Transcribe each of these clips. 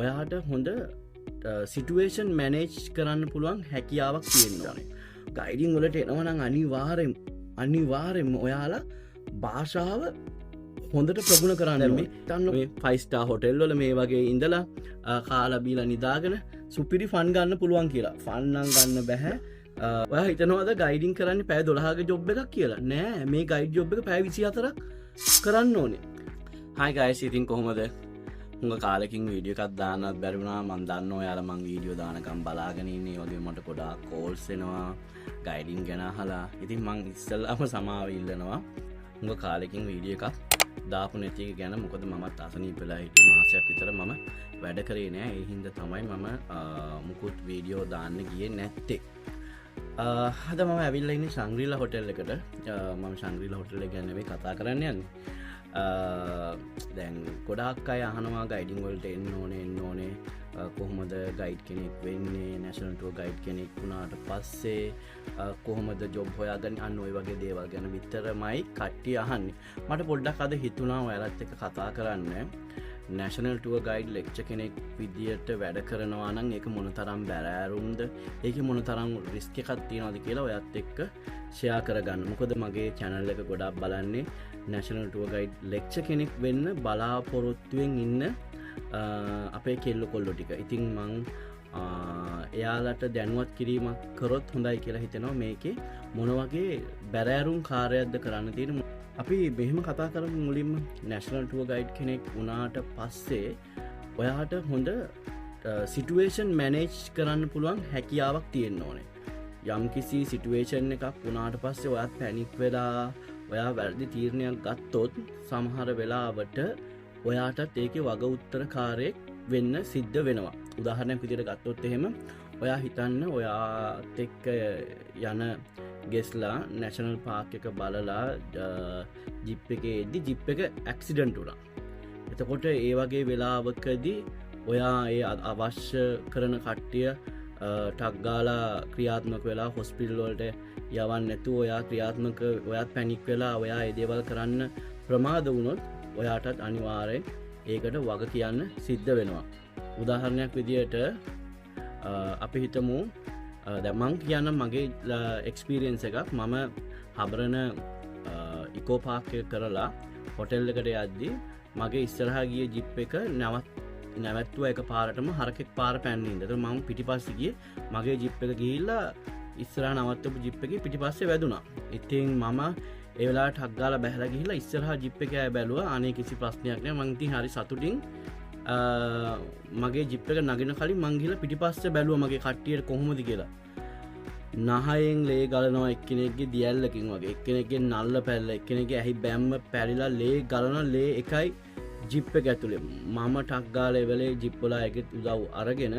ඔයාට හොඳ situation manage කරන්න පුළුවන් හැකියාවක් තියෙනවානේ. ගයිඩින් වලට එනවනම් අනිවාර්යෙන්ම ඔයාලා භාෂාව හොඳට ප්‍රගුණ කරන්න මේ තන්න මේ ෆයිස්ටා හොටෙල් වල මේ වගේ ඉඳලා කාලබීලා නිදාගෙන සුපිරි ෆන් ගන්න පුළුවන් කියලා. ෆන්නන් ගන්න බැහැ. ඔයා හිතනවාද ගයිඩින් කරන්න පැය 12ක ජොබ් එකක් කියලා? නෑ, මේ ගයිඩ් ජොබ් එක පැය 24ක් කරන්න ඕනේ. හයි ගයිස්, ඉතින් කොහොමද? හුඟ කාලෙකින් වීඩියෝ එකක් දාන්නත් බැරි වුණා. මම දන්නවා ඔයාලා මං වීඩියෝ දානකම් බලාගෙන ඉන්නේ. ඒ වගේ මට ගොඩාක් කෝල්ස් එනවා ගයිඩින් ගැන අහලා. ඉතින් මං ඉස්සෙල්ලාම සමාව ඉල්ලනවා. හුඟ කාලෙකින් වීඩියෝ එකක් දාපු නැති එක ගැන. මොකද මමත් අසනීප වෙලා හිටියේ. මාසයක් විතර මම වැඩ කරේ නෑ. ඒ හින්දා තමයි මම මුකුත් වීඩියෝ දාන්න ගියේ නැත්තේ. අද මම ඇවිල්ලා ඉන්නේ ශංග්‍රීලා හොටෙල් එකට. මම ශංග්‍රීලා හොටෙල් එක ගැන නෙවෙයි කතා කරන්න යන්නේ. දැන් ගොඩාක් අය අහනවා ගයිඩින් වලට එන්න ඕනේ කොහොමද ගයිඩ් කෙනෙක් වෙන්නේ, නැෂනල් ටුවර් ගයිඩ් කෙනෙක් වුණාට පස්සේ කොහොමද ජොබ් හොයාගන්නේ, අන්න ඔය වගේ දේවල් ගැන විතරමයි කට්ටිය අහන්නේ. මට පොඩ්ඩක් අද හිතුණා ඔයාලත් එක්ක කතා කරන්න. නැෂනල් ටුවර් ගයිඩ් ලෙක්චර් කෙනෙක් විදියට වැඩ කරනවා නම් ඒක මොන තරම් බැරෑරුම්ද, ඒකේ මොන තරම් රිස්ක් එකක් තියනවද කියලා ඔයත් එක්ක ෂෙයා කරගන්න. මොකද මගේ channel එක ගොඩක් බලන්නේ නැෂනල් ටුවර් ගයිඩ් ලෙක්චර් කෙනෙක් වෙන්න බලාපොරොත්තුවෙන් ඉන්න අපේ කෙල්ල කොල්ලෝ ටික. ඉතින් මං එයාලට දැනුවත් කිරීමක් කරොත් හොඳයි කියලා හිතෙනවා. මේකේ මොන වගේ බැරෑරුම් කාර්යයක්ද කරන්න තියෙන. අපි මෙහෙම කතා කරමු මුලින්ම. නැෂනල් ටුවර් ගයිඩ් කෙනෙක් වුණාට පස්සේ ඔයාට හොඳ සිටුවේෂන් මැනේජ් කරන්න පුළුවන් හැකියාවක් තියෙන්න ඕනේ. යම් කිසි සිටුවේෂන් එකක් වුණාට පස්සේ ඔයාත් පැනික් වෙලා ඔයා වැරදි තීරණයක් ගත්තොත් සමහර වෙලාවට ඔයාටත් ඒකේ වග උත්තරකාරයෙක් වෙන්න සිද්ධ වෙනවා. උදාහරණයක් විදිහට ගත්තොත් එහෙම ඔයා හිතන්න ඔයාත් එක්ක යන ගෙස්ලා නැෂනල් පාර්ක් එක බලලා ජිප් එකේ එද්දි ජිප් එක ඇක්සිඩන්ට් වුණා. එතකොට ඒ වගේ වෙලාවකදී ඔයා ඒ අවශ්‍ය කරන කට්ටිය ටක් ගාලා ක්‍රියාත්මක වෙලා හොස්පිටල් වලට යවන්න නැතුව ඔයා ක්‍රියාත්මක ඔයාත් පැනික් වෙලා ඔයා ඒ දේවල් කරන්න ප්‍රමාද වුණොත් ඔයාටත් අනිවාර්යෙන් ඒකට වග කියන්න සිද්ධ වෙනවා. උදාහරණයක් විදියට අපි හිතමු දැන් මං කියන්න මගේ එක්ස්පීරියන්ස් එකක්. මම හබරන ඉකෝ පාර්ක් එක කරලා හොටෙල් එකට යද්දී මගේ ඉස්සරහා ගිය ජිප් එක නැවැත්තුවා එක පාරටම හරකෙක් පාර පැන්නේ ඉඳලා. ඒතර මම පිටිපස්සේ ගියේ. මගේ ජිප් එක ගිහිල්ලා ඉස්සරහා නවත්තපු ජිප් එකේ පිටිපස්සේ වැදුනා. ඉතින් මම ඒ වෙලාවට හක් ගාලා බැහැලා ගිහිල්ලා ඉස්සරහා ජිප් එකේ බැලුවා. අනේ කිසි ප්‍රශ්නයක් නෑ. මං ඉතින් හරි සතුටින් මගේ ජිප් එක නගින කලින් මං ගිහලා පිටිපස්සේ බැලුවා මගේ කට්ටියට කොහොමද කියලා. නහයෙන් ලේ ගලනවා එක්කෙනෙක්ගේ දියැල්ලකින් වගේ, එක්කෙනෙක්ගේ නල්ල පැල්ල, එක්කෙනෙක්ගේ ඇහි බැම්ම පැරිලා ලේ ගලන ලේ එකයි ජිප් එක ඇතුලේ. මම ටක් ගාලා වෙලේ ජිප් වල එකේ උදව් අරගෙන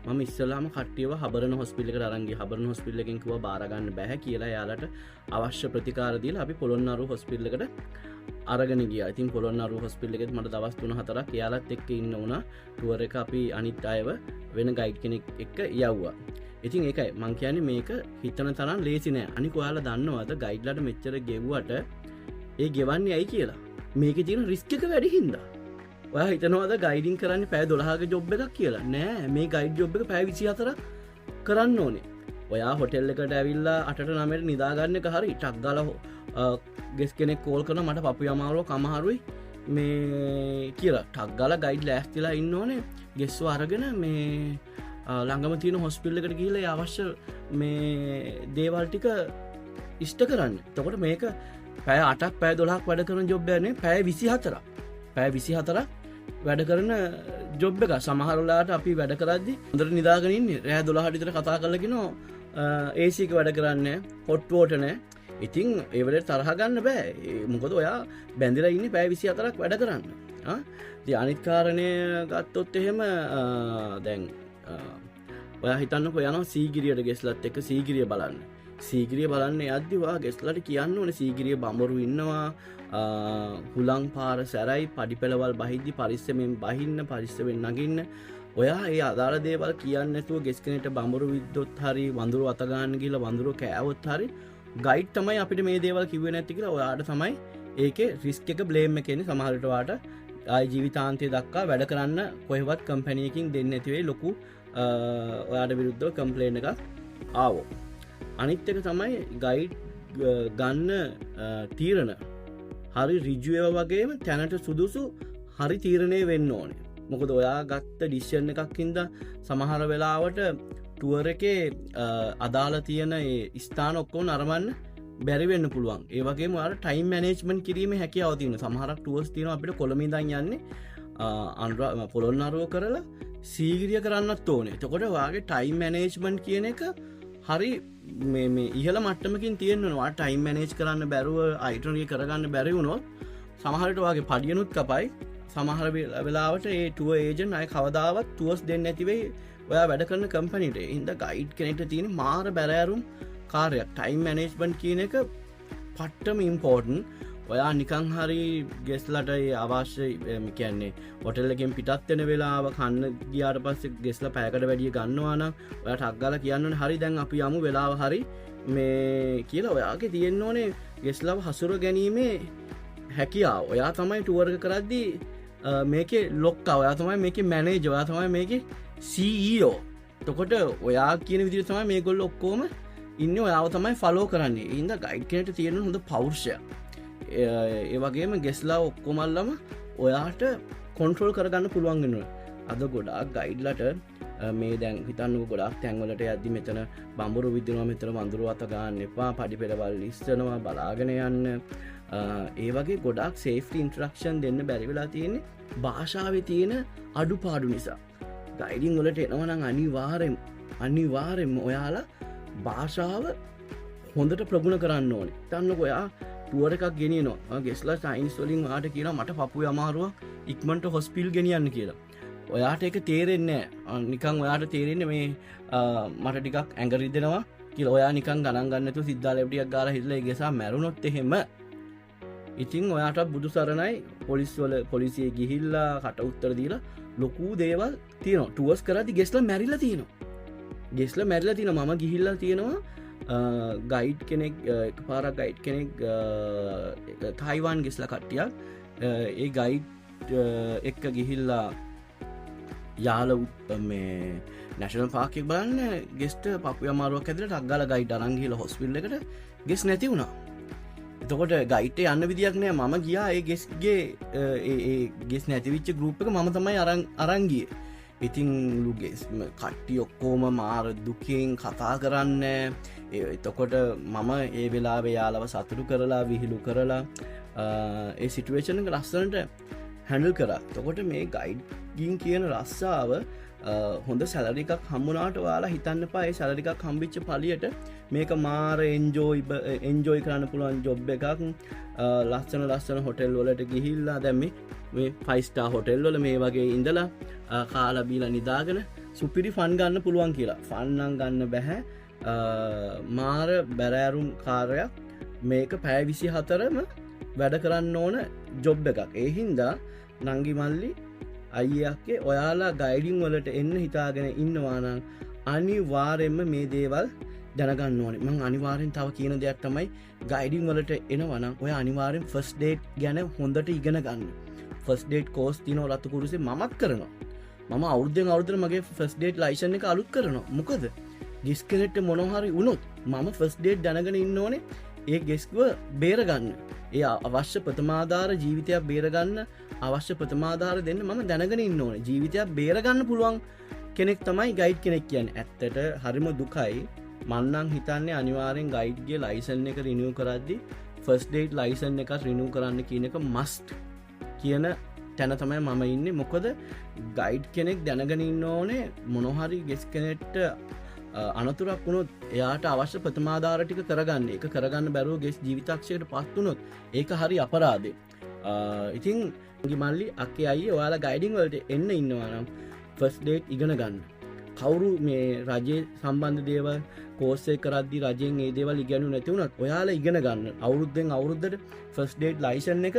මම ඉස්සලාම කට්ටියව හබරන හොස්පිටල් එකට අරන් ගියා. හබරන හොස්පිටල් එකෙන් කිව්වා බාර ගන්න බෑ කියලා. එයාලට අවශ්‍ය ප්‍රතිකාර දීලා අපි පොළොන්නරුව හොස්පිටල් එකට අරගෙන ගියා. ඉතින් පොළොන්නරුව හොස්පිටල් එකේ මට දවස් 3-4ක් එයාලත් එක්ක ඉන්න උනා. ටුවර් එක අපි අනිත් අයව වෙන ගයිඩ් කෙනෙක් එක්ක යවුවා. ඉතින් ඒකයි මං කියන්නේ මේක හිතන තරම් ලේසි නෑ. අනික ඔයාලා දන්නවද ගයිඩ්ලාට මෙච්චර ගෙව්වට ඒ ගෙවන්නේ ඇයි කියලා? මේකේ තියෙන රිස්ක් එක වැඩි හින්දා. ඔයා හිතනවාද ගයිඩින් කරන්නේ පැය 12ක ජොබ් එකක් කියලා? නෑ, මේ ගයිඩ් ජොබ් එක පැය 24ක් කරන්න ඕනේ. ඔයා හොටෙල් එකට ඇවිල්ලා 8ට 9ට නිදාගන්න එක හරි ටක් ගාලා ගෙස් කෙනෙක් කෝල් කරනවා මට පපුවේ අමාරුව කමහරුයි මේ කියලා. ටක් ගාලා ගයිඩ් ලෑස්තිලා ඉන්න ඕනේ. ගෙස්ව අරගෙන මේ ළඟම තියෙන හොස්පිටල් එකට ගිහිල්ලා ඒ අවශ්‍ය මේ දේවල් ටික ඉෂ්ට කරන්න. එතකොට මේක පැය 8ක් පැය 12ක් වැඩ කරන ජොබ් එකක් නෙවෙයි, පැය 24ක්. පැය 24ක් වැඩ කරන ජොබ් එක. සමහර වෙලාවට අපි වැඩ කරද්දි හොඳට නිදාගෙන ඉන්නේ. රෑ 12ට විතර කතා කරලා කියනවා AC එක වැඩ කරන්නේ නැහැ, හොට් වෝටර් නැහැ. ඉතින් ඒ වෙලේ තරහ ගන්න බෑ. මොකද ඔයා බැඳලා ඉන්නේ පැය 24ක් වැඩ කරන්න. ඉතින් අනිත් කාරණේ ගත්තොත් එහෙම දැන් ඔයා හිතන්නකෝ යනවා සීගිරියට ගෙස්ලත් එක්ක සීගිරිය බලන්න. සීගිරිය බලන්න යද්දි ඔයා ගෙස්ලට කියන්න ඕනේ සීගිරිය බඹරු ඉන්නවා, හුලං පාර සැරයි, පඩිපෙළවල් බහිද්දි පරිස්සමෙන් බහින්න, පරිස්සමෙන් නගින්න. ඔයා ඒ අදාළ දේවල් කියන්නේ නැතුව ගෙස් කෙනෙක්ට බඹරු විද්දොත් හරි, වඳුරු අත ගන්න ගිහලා වඳුරු කෑවොත් හරි ගයිඩ් තමයි අපිට මේ දේවල් කිව්වේ නැති කියලා ඔයාට තමයි ඒකේ රිස්ක් එක බ්ලේම් එක එන්නේ. සමහර විට ඔයාට ආයි ජීවිතාන්තය දක්වා වැඩ කරන්න කොහෙවත් කම්පැනියකින් දෙන්න ඇතිවේ ලොකු ඔයාට විරුද්ධව කම්පලේන එකක් ආවෝ. අනිත් එක තමයි ගයිඩ් ගන්න තීරණ හරි රිජුවව වගේම තැනට සුදුසු හරි තීරණය වෙන්න ඕනේ. මොකද ඔයා ගත්ත ඩිසිෂන් එකක්කින්ද සමහර වෙලාවට ටුවර් එකේ අදාළ තියෙන ස්ථාන ඔක්කෝ නරමන්න බැරිවෙන්න පුළුවන්. ඒවගේ වාට ටයිම් මනේජ්මන්ට් කිරීම හැකියාව තියෙන සමහරක් ටුවර්ස් තියෙන අපිට කොළමිදන් යන්නේ පොළොන්නරුව කරලා සීගිරිය කරන්නත් ඕනේ. එතකොට වාගේ ටයිම් මනේජ්මන්ට් කියන එක හරි මේ ඉහල මට්ටමකින් තියෙනවා. ටයිම් මනේජ් කරන්න බැරුව අයිටනිය කරගන්න බැරිවුණොත් සමහරට වගේ පඩියනුත් කපයි. සමහර වෙලාවට ඒ ටුව ඒජන් අය කවදාවත් ටුවස් දෙන්න ඇතිවේ ඔයා වැඩ කරන කම්පනිට. ඉන්ද ගයිඩ් කෙනෙට තියෙන මාර බැරෑරුම් කාරයක්. ටයිම් මනේජ්මන්ට් කියන එක පට්ටම ඉම්පෝර්ටන්. ඔයා නිකං හරි ගෙස්ලට අවශ්‍ය කියන්නේ ඔටල්ලගෙන් පිටත්වෙන වෙලාව කන්න ගියාට පස්සේ ගෙස්ල පෑකට වැඩිය ගන්නවාන ඔයට අක්ගල කියන්න හරි දැන් අපි යමු වෙලාව හරි මේ කියලා ඔයාගේ තියෙන්න ඕනේ ගෙස්ලව හසුර ගැනීමේ හැකියාව. ඔයා තමයි ටුවර්ග කරද්දී මේක ලොක්ක ඔයා තමයි මේක මැනේජ ඔයා තමයි මේක CEO. තොකොට ඔයා කියන විදිර තමයි මේ ගොල්ල ඔක්කෝම ඉන්න ඔයාව තමයි ෆලෝ කරන්නේ. ඉද ගයිඩ් කෙනට තියෙන හොඳ පෞර්ෂය. ඒවගේම ගෙස්ලා ඔක්කොමල්ලම ඔයාට කොන්ට්‍රෝල් කරගන්න පුළුවන්ගෙන. අද ගොඩක් ගයිඩ්ලට මේ දැන් හිතන්න ගොඩක් තැන්වලට ඇදදි මෙතන බම්බුරු විද්‍යනවා මෙතන වඳුරු අත ගන්න එපා පඩි පෙරවල් ලිස්සනවා බලාගෙන යන්න. ඒවගේ ගොඩක් සේෆ්ටි ඉන්ට්‍රක්ෂන් දෙන්න බැරිවෙලා තියෙන්නේ භාෂාව තියෙන අඩුපාඩු නිසා. ගයිඩිං වලට එනවනම් අනිවාරෙන්ම ඔයාලා භාෂාව හොඳට ප්‍රගුණ කරන්න ඕනේ. තන්න ඔයා ටුවර එකක් ගෙනනවා ගෙස්ලා සයින්ස් වලින් වාට කියලා මට පපු අමාරුව ඉක්මට හොස්පිල් ගෙනියන්න කියලා. ඔයාට එක තේරෙන්නේ නිකං ඔයාට තේරෙන්නේ මේ මට ටිකක් ඇඟරි දෙනවා කියල ඔයා නිකන් ගණන් ගන්නතු සිද්ධාලපටියක් ගාල හිල්ල ගෙසා මැරුණොත් එහෙම. ඉතින් ඔයාට බුදු සරණයි පොලිස්වල පොලිසිය ගිහිල්ලා කට උත්තර දීලා ලොකූ දේවල් තියනවා. ටුවස් කරදි ගෙස්ල මැරිල්ල තියෙනවා. ගෙස්ල මැරිල තින මම ගිහිල්ලා තියෙනවා ගයිඩ් කෙනෙක් පාරක් ගයිඩ් කෙනෙක් තයිවාන් ගෙස්ල කට්ටියක් ඒ ගයිඩ් එක්ක ගිහිල්ලා යාල මේ නැශන පාකෙක් බලන්න ගෙස්ට පපු අමාරුවක් ඇදට අක්ගල ගයිඩ් අරංගිල හොස්පිල්ල එකට ගෙස් නැති වුණා. එතකොට ගයිට යන්න විදියක් නෑ මම ගියා ඒ ගෙස්ගේ ගෙස් නැතිවිච්ච ගරුප් එක ම තමයි අරංගිය. ඉතිං ලුගෙස් කට්ටි ඔක්කෝම මාර දුකින් කතා කරන්න. එතකොට මම ඒ වෙලා යාලව සතුරු කරලා විහිළු කරලා ඒ සිටුවේෂණ ලස්සනට හැඩල් කර. තකොට මේ ගයිඩ්ගින් කියන රස්සාාව හොඳ සැලරිකක් හම්මුණට වාලා හිතන්න පයි සැලරිකක් හම්බිච්ච පලියට මේක මාර එන්ජෝයි කරන්න පුළුවන් ජොබ් එකක්. ලස්සන හොටෙල් වලට ගිහිල්ලා දැම්මි මේ ෆයිස්ටා හොටෙල් වල මේ වගේ ඉඳලා කාලබීල නිදාගෙන සුපිරි ෆන් ගන්න පුළුවන් කියලා. ෆන්නන් ගන්න බැහැ මාර බැරෑරුම් කාරයක් මේක පෑ 24ම වැඩ කරන්න ඕන ජොබ් එකක්. ඒහින්දා නංගි මල්ලි අයියක්කේ ඔයාලා ගයිඩිං වලට එන්න හිතාගෙන ඉන්නවානම් අනිවාරෙන්ම මේ දේවල් දැනගන්න ඕනේ. මං අනිවාරෙන් තව කියන දෙයක් තමයි ගයිඩිං වලට එනවනම් ඔය අනිවාරෙන් ෆස් ඩේට් ගැන හොඳට ඉගෙන ගන්න. ෆස් ඩේට් කෝස් තින රත්තු කුරුසේ මමත් කරනවා. මම අවුද්ධෙන් අවුදර මගේ ෆස් ඩේට් ලයිසන් එක අලුත් කරනවා. මොකද ගෙස්කනෙට්ට මොනොහරි වුණොත් මම ෆස් ඩේට් දැනගෙන ඉන්න ඕනේ ඒ ගෙස්ව බේරගන්න. ඒ අවශ්‍ය ප්‍රථමාධාර ජීවිතයක් බේරගන්න අවශ්‍ය ප්‍රථමාධාර දෙන්න මම දැනගෙන ඉන්න ඕන. ජීවිතයක් බේරගන්න පුළුවන් කෙනෙක් තමයි ගයිඩ් කෙනෙක් කියන්න. ඇත්තට හරිම දුකයි මන්නං හිතන්නේ අනිවාරෙන් ගයිඩ්ගේ ලයිසන් එක රිනියව කරද්දි ෆස් ඩේට් ලයිසන් එක රිනියව කරන්න කියන එක මස්ට් කියන තැන තමයි මම ඉන්න. මොකොද ගයිඩ් කෙනෙක් දැනගෙන ඉන්න ඕනේ මොනොහරි ගෙස් කෙනෙට්ට අනතුරක් වුණොත් එයාට අවශ්‍ය ප්‍රථමාධාර ටික කරගන්න. එක කරගන්න බැරුව ගෙස් ජීවිතක්ෂයට පත්වුණොත් ඒක හරි අපරාදේ. ඉතින් මල්ලි අක්කේ අයි ඔයාලා ගයිඩිං වලට එන්න ඉන්නවානම් ෆස් ඩේට් ඉගෙන ගන්න. කවුරු මේ රජයේ සම්බන්ධ දේවල් කෝස්සේ කරද්දි රජයෙන් ඒ දේවල් ඉගෙනු නැති වුණත් ඔයාලා ඉගෙන ගන්න. අවුරුද්දෙන් අවුරුද්දට ෆස් ඩේට් ලයිසන් එක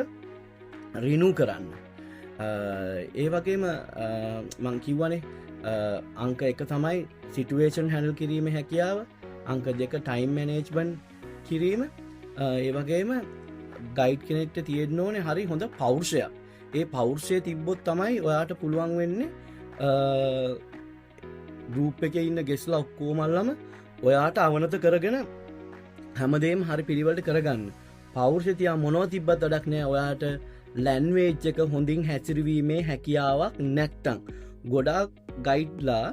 රිනූ කරන්න. ඒ වගේම මං කිව්වනේ අංක එක තමයි සිටුවේෂන් හැඩල් කිරීම හැකියාව. අංක දෙක ටයිම් මැනේජ්මන්ට් කිරීම. ඒ වගේම ගයිඩ් කෙනෙක්ට තියෙන්න ඕනේ හරි හොඳ පෞර්ෂයක්. ඒ පෞරුෂය තිබ්බොත් තමයි ඔයාට පුළුවන් වෙන්නේ ගෲප් එකේ ඉන්න ගෙස්ලා ඔක්කොමල්ලම ඔයාට අවනත කරගෙන හැමදේම හරි පිළිවෙලට කරගන්න. පෞරුෂය තියා මොනව තිබ්බත් වැඩක් නෑ ඔයාට ලැන්ග්වේජ් එක හොඳින් හැසිරවීමේ හැකියාවක් නැත්තම්. ගොඩාක් ගයිඩ්ලා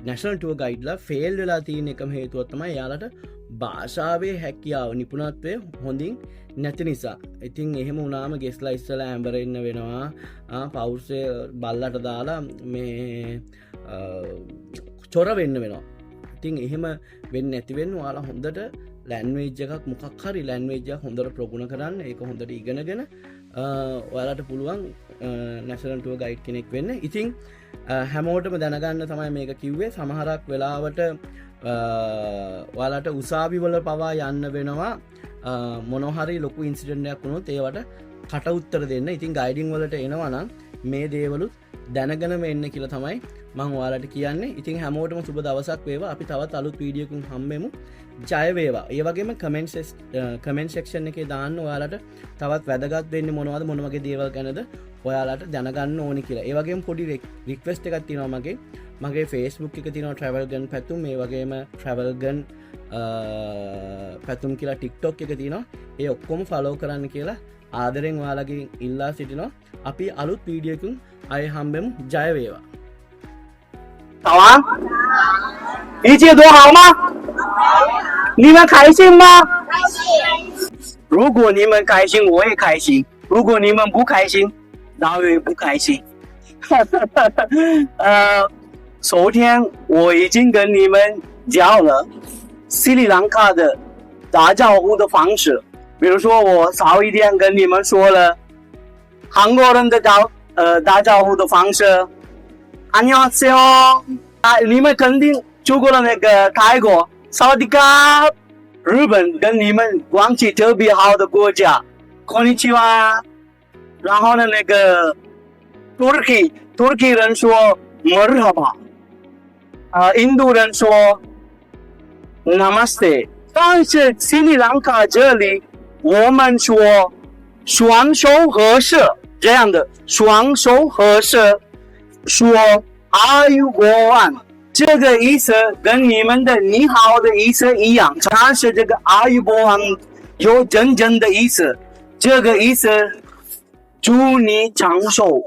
නැෂනල් ටුවර් ගයිඩ්ලා ෆේල් වෙලා තියෙන එකම හේතුව තමයි යාලට භාෂාවේ හැකියාව නිපුණත්වය හොඳින් නැති නිසා. ඉතින් එහෙම වුණාම ගෙස්ලා ඉස්සලා ඇම්බරෙන්න වෙනවා. පෞරුෂය බල්ලට දාලා මේ චොර වෙන්න වෙනවා. ඉතින් එහෙම වෙන්නේ නැති වෙන්න ඔයාලා හොඳට ලැන්ග්වේජ් එකක් මොකක් හරි ලැන්ග්වේජ් එකක් හොඳට ප්‍රගුණ කරන්න. ඒක හොඳට ඉගෙනගෙන ඔයාලට පුළුවන් නැෂනල් ටුවර් ගයිඩ් කෙනෙක් වෙන්න. ඉතින් හැමෝටම දැනගන්න තමයි මේක කිව්වේ. සමහරක් වෙලාවට ඔයාලට උසාවිවල පවා යන්න වෙනවා. මොනහරි ලොකු ඉන්සිඩන්ටයක් වුණොත් ඒවට කට උත්තර දෙන්න. ඉතින් ගයිඩින් වලට එනවා නම් මේ දේවලුත් දැනගෙනම එන්න කියලා තමයි මම ඔයාලට කියන්නේ. ඉතින් හැමෝටම සුබ දවසක් වේවා. අපි තවත් අලුත් වීඩියෝකින් හම්බෙමු. ජය වේවා. ඒ වගේම කමෙන්ට් සෙක්ෂන් එකේ දාන්න ඔයාලට තවත් වැදගත් වෙන්නේ මොනවද මොන වගේ දේවල් ගැනද ඔයාලට දැනගන්න ඕනි කියලා. ඒ වගේම පොඩි රික්වෙස්ට් එකක් තියෙනවා මගේ Facebook එක තියෙනවා travel gun පැතුම්. ඒ වගේම travel gun පැතුම් කියලා TikTok එක තියෙනවා. ඒ ඔක්කොම follow කරන්න කියලා ආදරෙන් ඔයාලගෙන් ඉල්ලා සිටිනවා. අපි අලුත් වීඩියෝකින් ආයෙ හම්බෙමු. ජය වේවා. 早安，一切都好吗？你们开心吗？如果你们开心，我也开心；如果你们不开心，那我也不开心。昨天我已经跟你们教了斯里兰卡的打招呼的方式，比如说我早一点跟你们说了韩国人的打招呼的方式。안녕하세요.你们肯定去过了那个泰国、萨瓦迪卡、日本跟你们关系特别好的国家，こんにちは。然后呢，那个土耳其人说 مرحبا，印度人说 namaste。但是斯里兰卡这里我们说双手合十，这样的双手合十。说阿育国王，这个意思跟你们的你好的意思一样，但是这个阿育国王有真正的意思，这个意思祝你长寿。